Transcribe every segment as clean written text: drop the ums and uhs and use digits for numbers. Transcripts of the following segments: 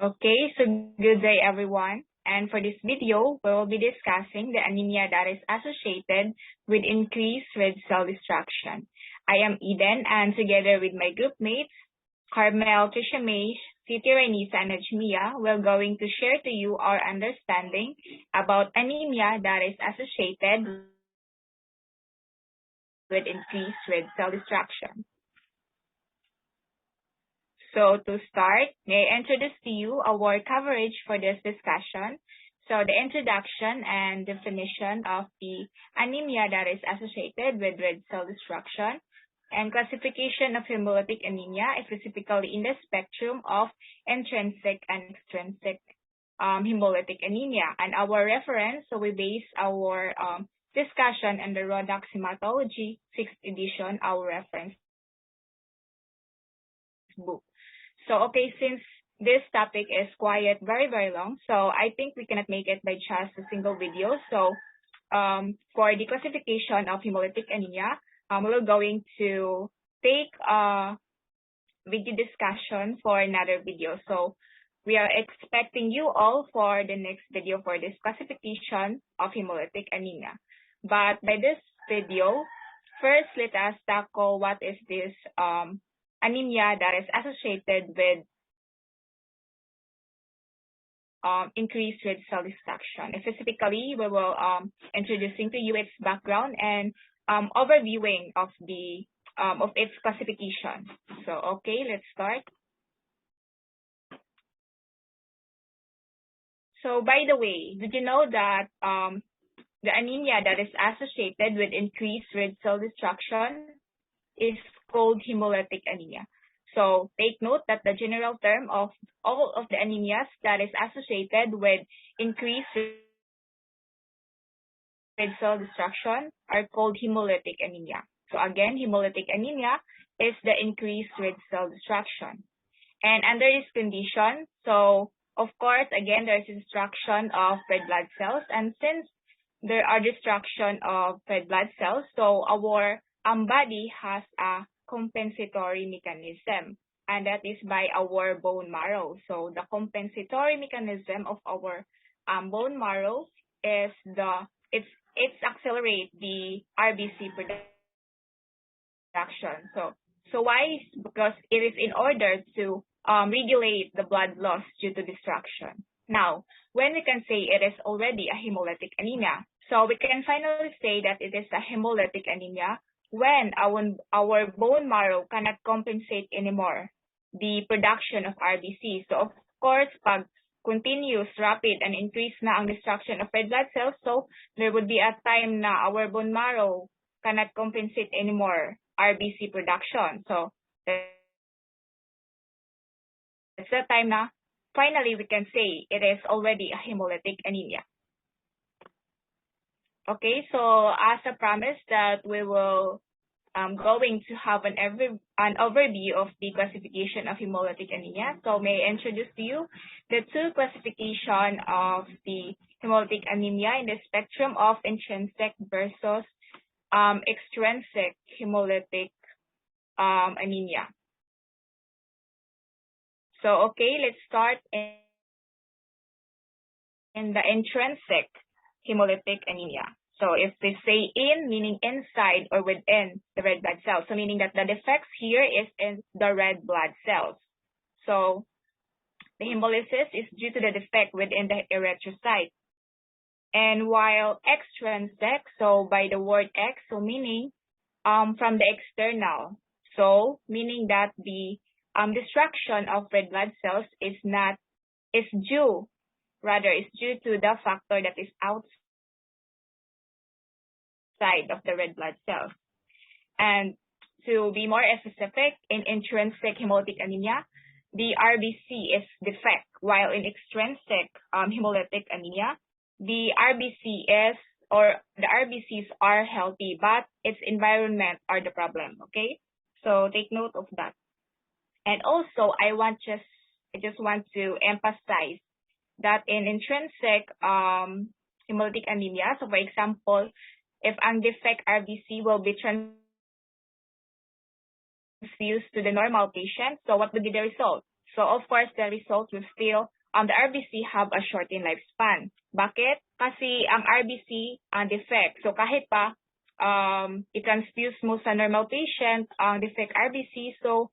Okay, so good day everyone. And for this video, we will be discussing the anemia that is associated with increased red cell destruction. I am Eden, and together with my group mates, Carmel, Trisha May, Siti Renisa, and Najmia, we're going to share to you our understanding about anemia that is associated with increased red cell destruction. So to start, may I introduce to you our coverage for this discussion. So the introduction and definition of the anemia that is associated with red cell destruction and classification of hemolytic anemia, specifically in the spectrum of intrinsic and extrinsic hemolytic anemia. And our reference, so we base our discussion on the Rodax Hematology 6th edition, our reference book. So, okay, since this topic is quite very long, so I think we cannot make it by just a single video. So, for the classification of hemolytic anemia, we're going to take a video discussion for another video. So, we are expecting you all for the next video for this classification of hemolytic anemia. But by this video, first let us tackle what is this anemia that is associated with increased red cell destruction. Specifically, we will introducing to you its background and overviewing of the of its classification. So, okay, let's start. So, by the way, did you know that the anemia that is associated with increased red cell destruction is called hemolytic anemia? So take note that the general term of all of the anemias that is associated with increased red cell destruction are called hemolytic anemia. So again, hemolytic anemia is the increased red cell destruction. And under this condition, so of course, again, there is destruction of red blood cells. And since there are destruction of red blood cells, so our body has a compensatory mechanism, and that is by our bone marrow. So the compensatory mechanism of our bone marrow is it's accelerate the RBC production. So why? Because it is in order to regulate the blood loss due to destruction. Now, when we can say it is already a hemolytic anemia, so we can finally say that it is a hemolytic anemia when our bone marrow cannot compensate anymore the production of RBCs. So of course, pag continuous, rapid, and increase na ang destruction of red blood cells, so there would be a time na our bone marrow cannot compensate anymore RBC production. So that's the time na finally we can say it is already a hemolytic anemia. Okay, so as a promise that we will going to have an overview of the classification of hemolytic anemia. So may I introduce to you the two classification of the hemolytic anemia in the spectrum of intrinsic versus extrinsic hemolytic anemia. So okay, let's start in the intrinsic hemolytic anemia. So if they say in, meaning inside or within the red blood cells, so meaning that the defects here is in the red blood cells. So the hemolysis is due to the defect within the erythrocyte. And while extrinsic, so by the word ex, so meaning from the external, so meaning that the destruction of red blood cells is due to the factor that is outside of the red blood cells. And to be more specific, in intrinsic hemolytic anemia, the RBC is defect, while in extrinsic hemolytic anemia, the RBCs are healthy, but its environment are the problem. Okay, so take note of that. And also, I just want to emphasize that in intrinsic hemolytic anemia, so for example, if ang defect RBC will be transfused to the normal patient, so what would be the result? So of course, the result will still, the RBC have a shortened lifespan. Bakit? Kasi ang RBC, ang defect. So kahit pa i-transfuse mo sa normal patient, ang defect RBC, so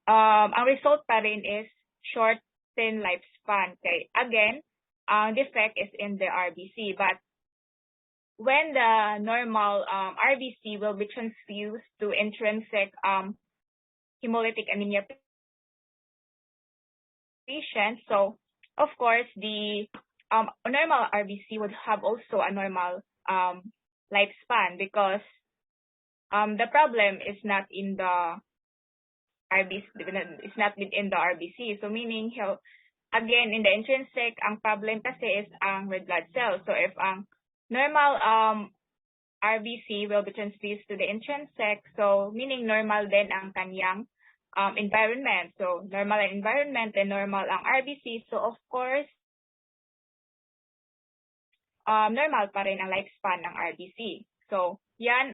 ang result pa rin is shortened lifespan. Okay, again, ang defect is in the RBC, but when the normal RBC will be transfused to intrinsic hemolytic anemia patient, so of course the normal RBC would have also a normal lifespan, because the problem is not in the RBC, it's not within the RBC. So meaning, again, in the intrinsic, ang problem kasi is ang red blood cells. So if ang normal RBC will be transfused to the intrinsic, so meaning normal din ang kanyang environment. So normal ang environment and normal ang RBC. So of course, normal pa rin ang lifespan ng RBC. So yan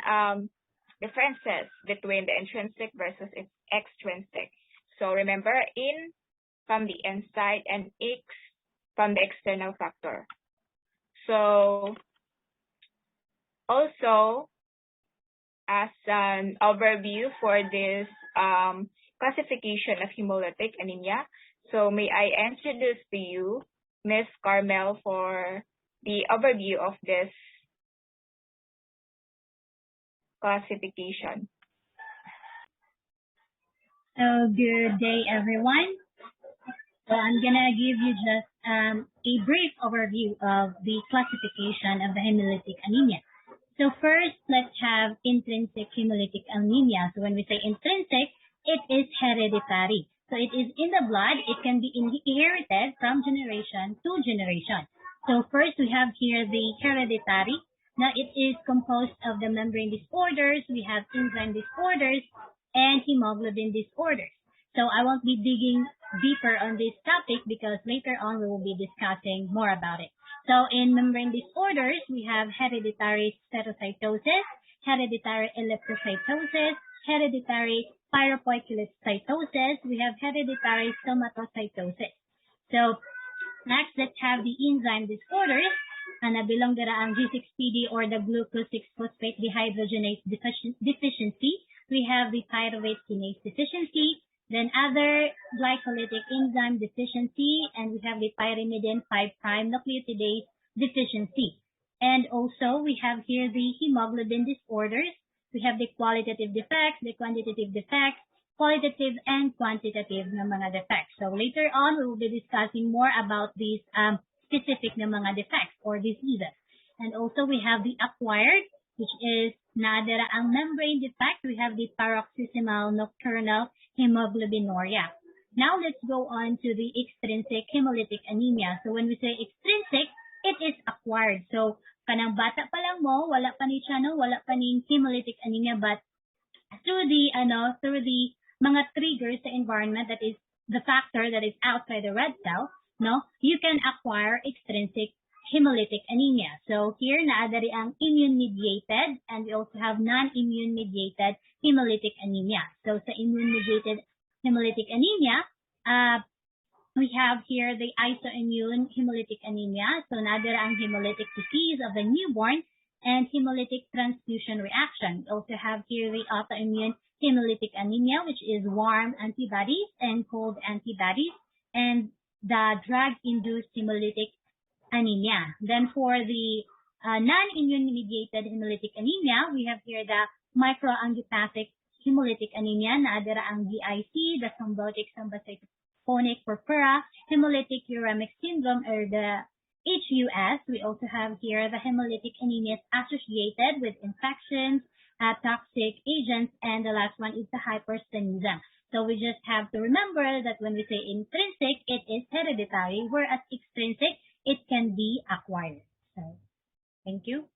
differences between the intrinsic versus extrinsic. So remember, in from the inside and X from the external factor. So also, as an overview for this classification of hemolytic anemia, so may I introduce to you Ms. Carmel for the overview of this classification. So good day, everyone. So I'm gonna give you just a brief overview of the classification of the hemolytic anemia. So first, let's have intrinsic hemolytic anemia. So when we say intrinsic, it is hereditary. So it is in the blood. It can be inherited from generation to generation. So first, we have here the hereditary. Now it is composed of the membrane disorders. We have enzyme disorders and hemoglobin disorders. So I won't be digging deeper on this topic because later on we will be discussing more about it. So in membrane disorders, we have hereditary spherocytosis, hereditary elliptocytosis, hereditary pyrrhopoikilocytosis, we have hereditary stomatocytosis. So next, let's have the enzyme disorders. Nabilong dira ang G6PD or the glucose 6-phosphate dehydrogenase deficiency. We have the pyruvate kinase deficiency, then other glycolytic enzyme deficiency, and we have the pyrimidine 5' nucleotidase deficiency. And also, we have here the hemoglobin disorders. We have the qualitative defects, the quantitative defects, qualitative and quantitative na mga defects. So later on, we will be discussing more about these specific na mga defects or diseases. And also, we have the acquired, which is nadara ang membrane defect. We have the paroxysmal nocturnal hemoglobinuria. Now, let's go on to the extrinsic hemolytic anemia. So when we say extrinsic, it is acquired. So kanang bata pa lang mo, wala pa ni siya, no? Wala pa ni hemolytic anemia, but through the mga triggers sa environment, that is the factor that is outside the red cell, no, you can acquire extrinsic hemolytic anemia. So here naadari ang immune-mediated, and we also have non-immune-mediated hemolytic anemia. So sa immune-mediated hemolytic anemia, we have here the isoimmune hemolytic anemia. So naadari ang hemolytic disease of the newborn and hemolytic transfusion reaction. We also have here the autoimmune hemolytic anemia, which is warm antibodies and cold antibodies, and the drug-induced hemolytic anemia. Then for the non-immune-mediated hemolytic anemia, we have here the microangiopathic hemolytic anemia, naadara ang DIC, the thrombotic thrombocytopenic purpura, hemolytic uremic syndrome, or the HUS. We also have here the hemolytic anemia associated with infections, toxic agents, and the last one is the hyperstenism. So we just have to remember that when we say intrinsic, it is hereditary, whereas extrinsic, it can be acquired. So, thank you.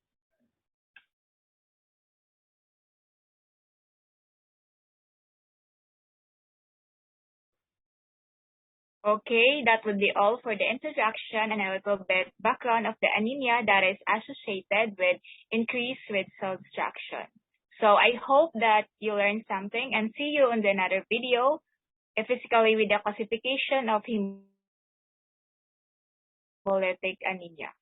Okay, that would be all for the introduction and a little bit background of the anemia that is associated with increased red cell destruction. So I hope that you learned something, and see you in another video. physically with the classification of hemolytic anemia.